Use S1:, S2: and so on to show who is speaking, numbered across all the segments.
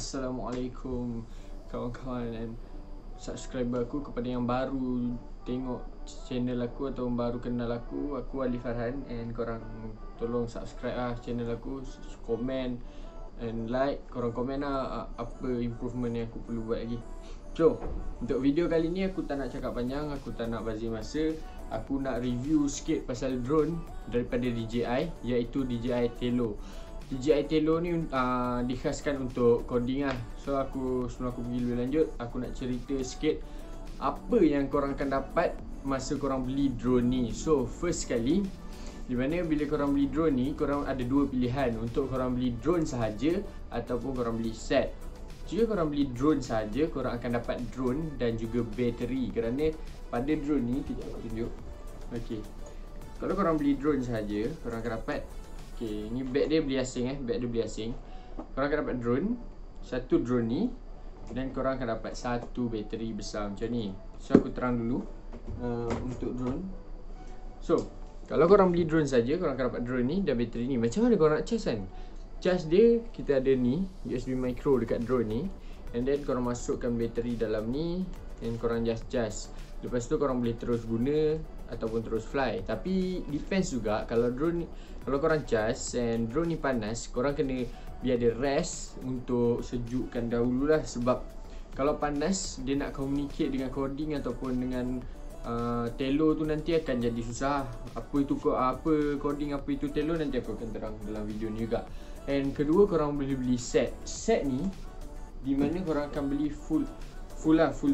S1: Assalamualaikum kawan-kawan dan subscriber aku. Kepada yang baru tengok channel aku atau baru kenal aku Alif Farhan, and korang tolong subscribe lah channel aku, komen and like. Korang komen lah apa improvement yang aku perlu buat lagi. So, untuk video kali ni aku tak nak cakap panjang, aku tak nak bazir masa. Aku nak review sikit pasal drone daripada DJI, iaitu DJI Tello. DJI Tello ni dikhaskan untuk coding lah. So sebelum aku pergi lebih lanjut, aku nak cerita sikit apa yang korang akan dapat masa korang beli drone ni. So first sekali, di mana bila korang beli drone ni, korang ada dua pilihan untuk korang beli drone sahaja ataupun korang beli set. Jika korang beli drone sahaja, korang akan dapat drone dan juga bateri. Kerana pada drone ni, kejap aku tunjuk. Okay, kalau korang beli drone sahaja, korang akan dapat, okay, ni bag dia beli asing bag dia beli asing. Korang akan dapat drone, satu drone ni, dan korang akan dapat satu bateri besar macam ni. So aku terang dulu untuk drone. So kalau korang beli drone saja, korang akan dapat drone ni dan bateri ni. Macam mana korang nak charge kan? Charge dia, kita ada ni USB micro dekat drone ni, and then korang masukkan bateri dalam ni, and korang just lepas tu korang boleh terus guna ataupun terus fly. Tapi depends juga, kalau drone ni, kalau korang charge and drone ni panas, korang kena biar dia rest untuk sejukkan dahululah. Sebab kalau panas, dia nak communicate dengan coding ataupun dengan Tello tu nanti akan jadi susah. Apa coding, apa itu Tello, nanti aku akan terang dalam video ni juga. And kedua, korang boleh beli set. Set ni di mana korang akan beli full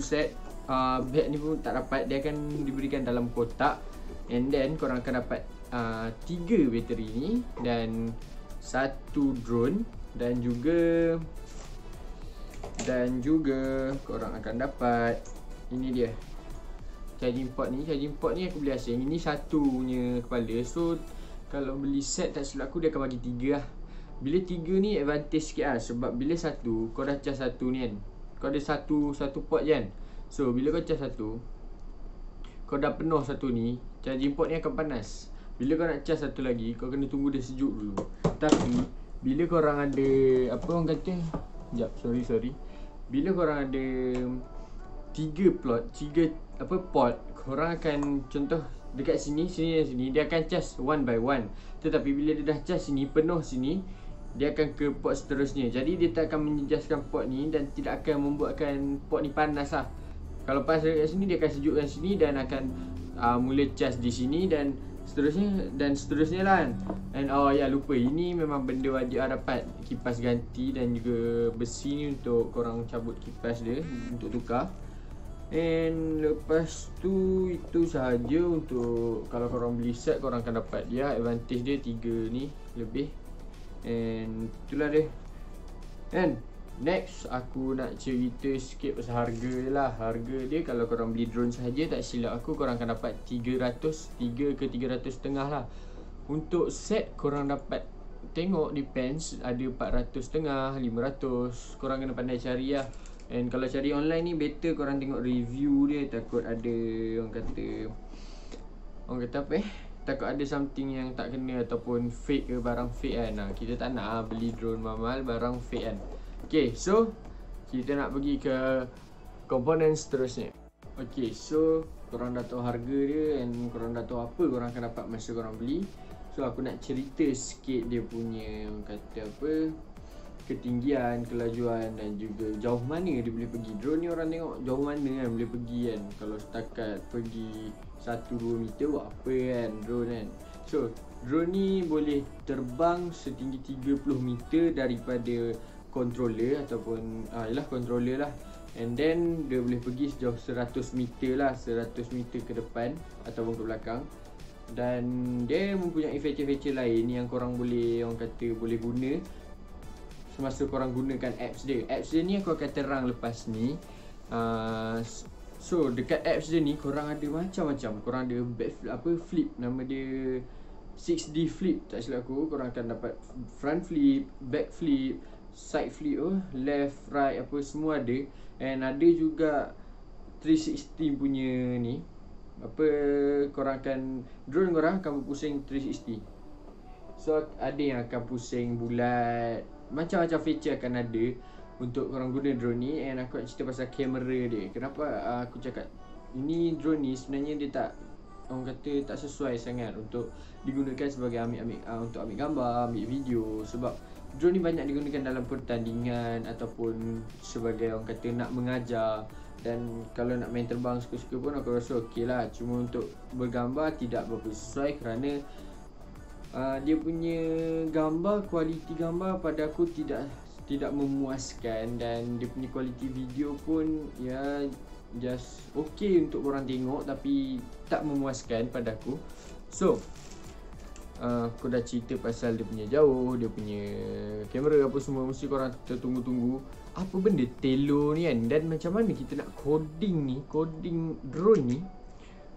S1: set. Bag ni pun tak dapat, dia akan diberikan dalam kotak, and then korang akan dapat 3 bateri ni dan satu drone, dan juga korang akan dapat ini dia charging port ni. Charging port ni aku beli asing, ini satu punya kepala. So kalau beli set, tak silap aku dia akan bagi 3 lah. Bila 3 ni advantage sikit lah, sebab bila satu, kau dah charge satu ni kan, kau ada satu port je kan. So bila kau charge satu, kau dah penuh satu ni, charging port ni akan panas. Bila kau nak charge satu lagi, kau kena tunggu dia sejuk dulu. Tapi bila korang ada, apa orang kata, sorry bila korang ada 3 port, korang akan, contoh dekat sini dan sini, dia akan charge one by one. Tetapi bila dia dah charge sini, penuh sini, dia akan ke port seterusnya. Jadi dia tak akan menyejaskan port ni dan tidak akan membuatkan port ni panas lah. Kalau panas dekat sini, dia akan sejukkan sini dan akan mula charge di sini dan seterusnya lah kan. And lupa, ini memang benda wajib dapat kipas ganti dan juga besi ni untuk korang cabut kipas dia untuk tukar. And lepas tu, itu sahaja untuk kalau korang beli set, korang akan dapat dia. Advantage dia 3 ni lebih. And itulah dia. And next, aku nak cerita sikit pasal harga je lah. Harga dia kalau korang beli drone sahaja, tak silap aku, korang akan dapat 3 ke 300 setengah lah. Untuk set korang dapat tengok, depends, ada 400 setengah, 500. Korang kena pandai cari lah. And kalau cari online ni, better korang tengok review dia. Takut ada orang kata apa takut ada something yang tak kena ataupun fake ke, barang fake kan. Kita tak nak beli drone mahal barang fake kan. Okay, so kita nak pergi ke komponen seterusnya. Okay, so korang dah tahu harga dia and korang dah tahu apa korang akan dapat masa korang beli. So aku nak cerita sikit dia punya, orang kata apa, ketinggian, kelajuan dan juga jauh mana dia boleh pergi. Drone ni orang tengok jauh mana kan boleh pergi kan. Kalau setakat pergi 1-2 meter buat apa kan drone kan. So drone ni boleh terbang setinggi 30 meter daripada controller ataupun controller lah. And then dia boleh pergi sejauh 100 meter lah, 100 meter ke depan ataupun ke belakang. Dan dia mempunyai feature-feature lain yang korang boleh, orang kata, boleh guna semasa korang gunakan apps dia. Apps dia ni aku akan terang lepas ni. So dekat apps dia ni korang ada macam-macam. Korang ada flip, nama dia 6D flip tak silap aku. Korang akan dapat front flip, back flip, side flip, left, right, apa semua ada. And ada juga 360 punya ni, drone korang akan berpusing 360. So ada yang akan pusing bulat, macam-macam feature akan ada. untuk korang guna drone ni. And aku nak cerita pasal kamera dia. Kenapa aku cakap ini drone ni sebenarnya dia tak, orang kata tak sesuai sangat untuk digunakan sebagai untuk ambil gambar, ambil video. Sebab drone ni banyak digunakan dalam pertandingan ataupun sebagai orang kata nak mengajar. Dan kalau nak main terbang suka-suka pun aku rasa okey lah. Cuma untuk bergambar tidak berapa sesuai kerana dia punya gambar, kualiti gambar pada aku tidak memuaskan. Dan dia punya kualiti video pun ya just okey untuk korang tengok tapi tak memuaskan pada aku. So aku dah cerita pasal dia punya jauh, dia punya kamera apa semua. Mesti korang tertunggu-tunggu apa benda Tello ni kan. Dan macam mana kita nak coding drone ni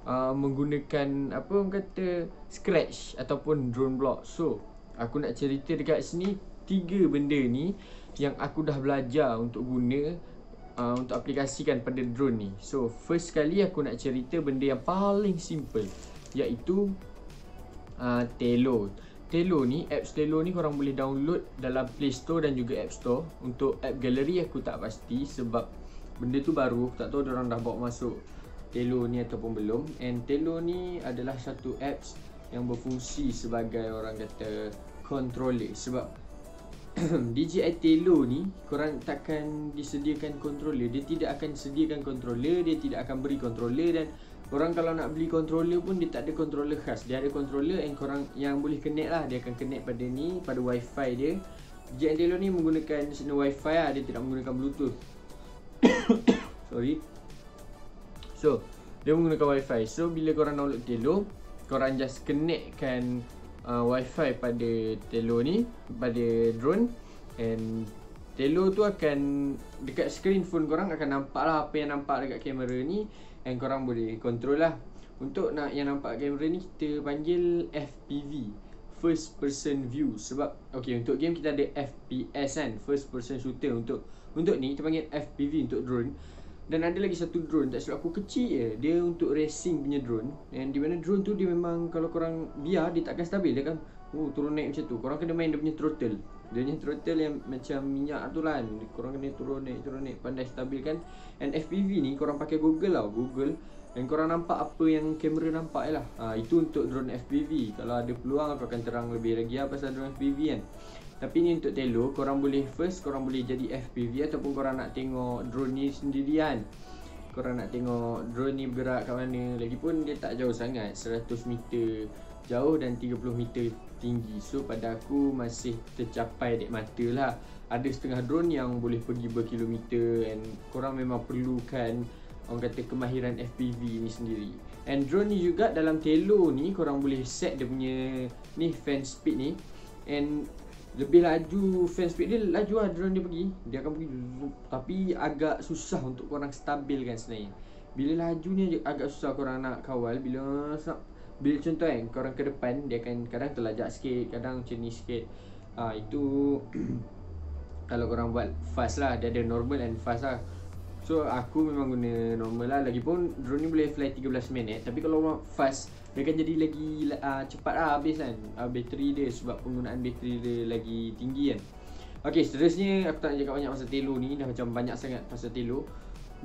S1: menggunakan apa orang kata Scratch ataupun drone block. So aku nak cerita dekat sini 3 benda ni yang aku dah belajar untuk guna untuk aplikasikan pada drone ni. So first kali aku nak cerita benda yang paling simple, iaitu Tello. Tello ni, apps Tello ni korang boleh download dalam Play Store dan juga App Store. Untuk app gallery aku tak pasti sebab benda tu baru, aku tak tahu diorang dah bawa masuk Tello ni ataupun belum. And Tello ni adalah satu apps yang berfungsi sebagai orang kata controller. Sebab DJI Tello ni korang takkan disediakan controller. Dia tidak akan sediakan controller, dia tidak akan beri controller. Dan korang kalau nak beli controller pun dia tak ada controller khas. Dia ada controller yang korang yang boleh connect lah. Dia akan connect pada ni, pada wifi dia. DJI Tello ni menggunakan signal wifi lah, dia tidak menggunakan bluetooth. Sorry. So dia menggunakan wifi. So bila korang download Tello, korang just connectkan wifi pada Tello ni, pada drone. And Tello tu akan dekat screen phone korang akan nampak lah apa yang nampak dekat kamera ni. And korang boleh control lah. Untuk nak yang nampak kamera ni kita panggil FPV, first person view. Sebab okay, untuk game kita ada FPS kan, first person shooter. Untuk ni kita panggil FPV untuk drone. Dan ada lagi satu drone, tak silap aku kecil je, dia untuk racing punya drone. And di mana drone tu dia memang kalau korang biar dia takkan stabil, dia akan turun naik macam tu. Korang kena main dia punya throttle. Dia punya throttle yang macam minyak tu lah, korang kena turun naik pandai stabilkan. And FPV ni korang pakai Google lah, Google. Dan korang nampak apa yang kamera nampak je lah. Itu untuk drone FPV. Kalau ada peluang aku akan terang lebih lagi lah pasal drone FPV kan. Tapi ni untuk Tello, korang boleh korang boleh jadi FPV ataupun korang nak tengok drone ni sendirian. Korang nak tengok drone ni bergerak kat mana. Lagipun dia tak jauh sangat, 100 meter jauh dan 30 meter tinggi. So pada aku masih tercapai dek mata lah. Ada setengah drone yang boleh pergi berkilometer. And korang memang perlukan orang kata kemahiran FPV ni sendiri. And drone ni juga dalam Tello ni korang boleh set dia punya ni fan speed ni. And lebih laju, fan speed dia laju lah drone dia pergi. Dia akan pergi tapi agak susah untuk korang stabilkan sebenarnya. Bila laju ni agak susah korang nak kawal. Bila contoh kan korang ke depan, dia akan kadang terlajak sikit, kadang macam ni sikit. Itu kalau korang buat fast lah, dia ada normal and fast lah. So aku memang guna normal lah. Lagipun drone ni boleh fly 13 minit. Tapi kalau orang fast, dia akan jadi lagi cepat lah habis kan bateri dia, sebab penggunaan bateri dia lagi tinggi kan. Okay, seterusnya aku tak nak cakap banyak pasal Tello ni. Dah macam banyak sangat pasal Tello.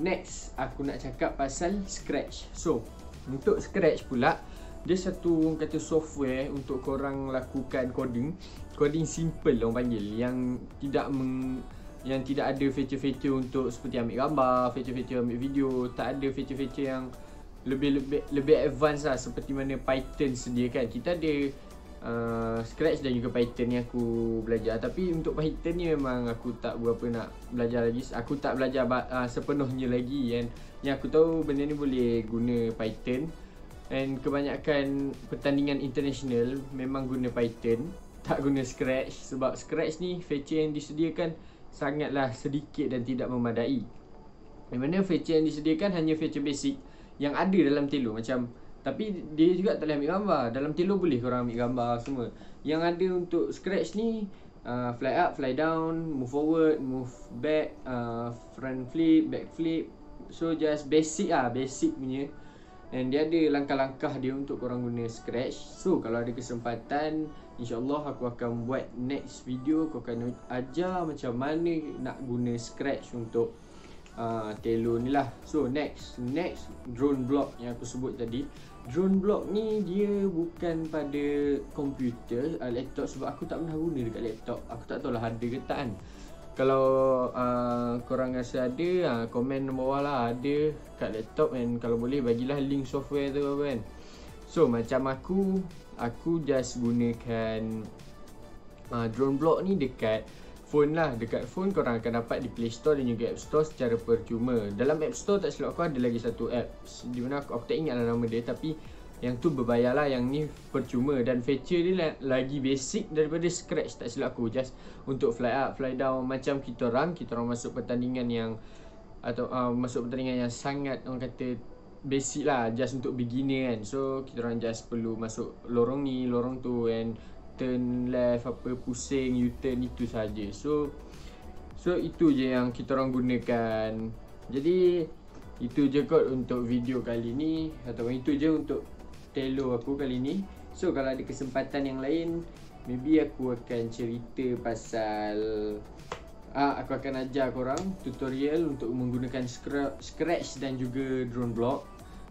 S1: Next aku nak cakap pasal Scratch. So untuk Scratch pula, dia satu orang kata software untuk korang lakukan coding simple orang panggil, yang tidak ada feature-feature untuk seperti ambil gambar, feature-feature ambil video. Tak ada feature-feature yang lebih advance lah seperti mana Python sediakan. Kita ada Scratch dan juga Python yang aku belajar. Tapi untuk Python ni memang aku tak berapa nak belajar lagi. Aku tak belajar sepenuhnya lagi. Yang aku tahu benda ni boleh guna Python. And kebanyakan pertandingan international memang guna Python, tak guna Scratch. Sebab Scratch ni feature yang disediakan sangatlah sedikit dan tidak memadai. Di mana feature yang disediakan hanya feature basic yang ada dalam Tello. Macam, tapi dia juga tak boleh ambil gambar. Dalam Tello boleh korang ambil gambar semua. Yang ada untuk Scratch ni fly up, fly down, move forward, move back, front flip, back flip. So just basic lah, basic punya. And dia ada langkah-langkah dia untuk korang guna Scratch. So kalau ada kesempatan, InsyaAllah aku akan buat next video. Aku akan ajar macam mana nak guna Scratch untuk Tello ni lah. So next drone block yang aku sebut tadi. Drone block ni dia bukan pada komputer, laptop, sebab aku tak pernah guna dekat laptop. Aku tak tahulah ada ke tak kan. Kalau korang rasa ada, komen bawah lah ada kat laptop, and kalau boleh bagilah link software tu kan. So macam aku just gunakan drone block ni dekat phone lah. Dekat phone korang akan dapat di Play Store dan juga App Store secara percuma. Dalam App Store tak silap aku ada lagi satu app di mana aku tak ingat lah nama dia, tapi yang tu berbayar lah, yang ni percuma. Dan feature dia lagi basic daripada Scratch tak silap aku. Just untuk fly up, fly down. Macam kita orang masuk pertandingan yang masuk pertandingan yang sangat orang kata basic lah, just untuk beginner kan. So kita orang just perlu masuk lorong ni, lorong tu, and turn left, pusing, U-turn, itu saja. So itu je yang kita orang gunakan. Jadi itu je kot untuk video kali ni, atau itu je untuk Tello aku kali ni. So kalau ada kesempatan yang lain, maybe aku akan cerita pasal aku akan ajar korang tutorial untuk menggunakan Scratch dan juga drone block.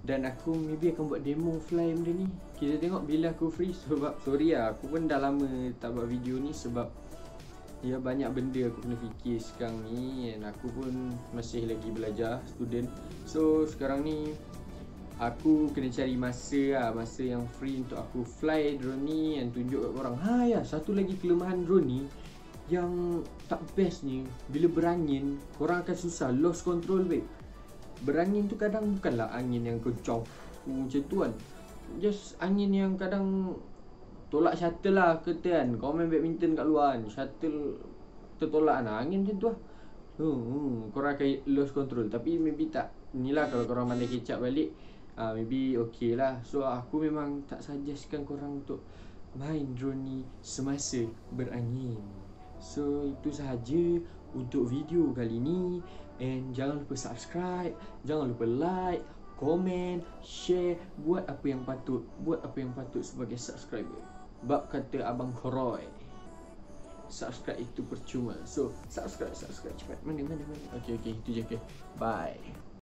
S1: Dan aku maybe akan buat demo fly benda ni. Kita tengok bila aku free. Sebab sorry lah, aku pun dah lama tak buat video ni sebab ya banyak benda aku kena fikir sekarang ni, and aku pun masih lagi belajar, student. So sekarang ni aku kena cari masa yang free untuk aku fly drone ni and tunjuk kat korang. Ya, satu lagi kelemahan drone ni yang tak best ni, bila berangin korang akan susah lost control babe. Berangin tu kadang bukanlah angin yang kencang macam tu kan, just angin yang kadang tolak shuttle lah, kata kan kau main badminton kat luar kan, shuttle tertolak kan, angin macam tu lah. Korang akan lost control. Tapi maybe tak, ni lah kalau korang pandai kecap balik, maybe okay lah. So aku memang tak suggestkan korang untuk main drone ni semasa berangin. So itu sahaja untuk video kali ni. And jangan lupa subscribe, jangan lupa like, komen, share. Buat apa yang patut sebagai subscriber. Bab kata Abang Roy, subscribe itu percuma. So subscribe cepat. Mana. Okay, itu je. Okay, bye.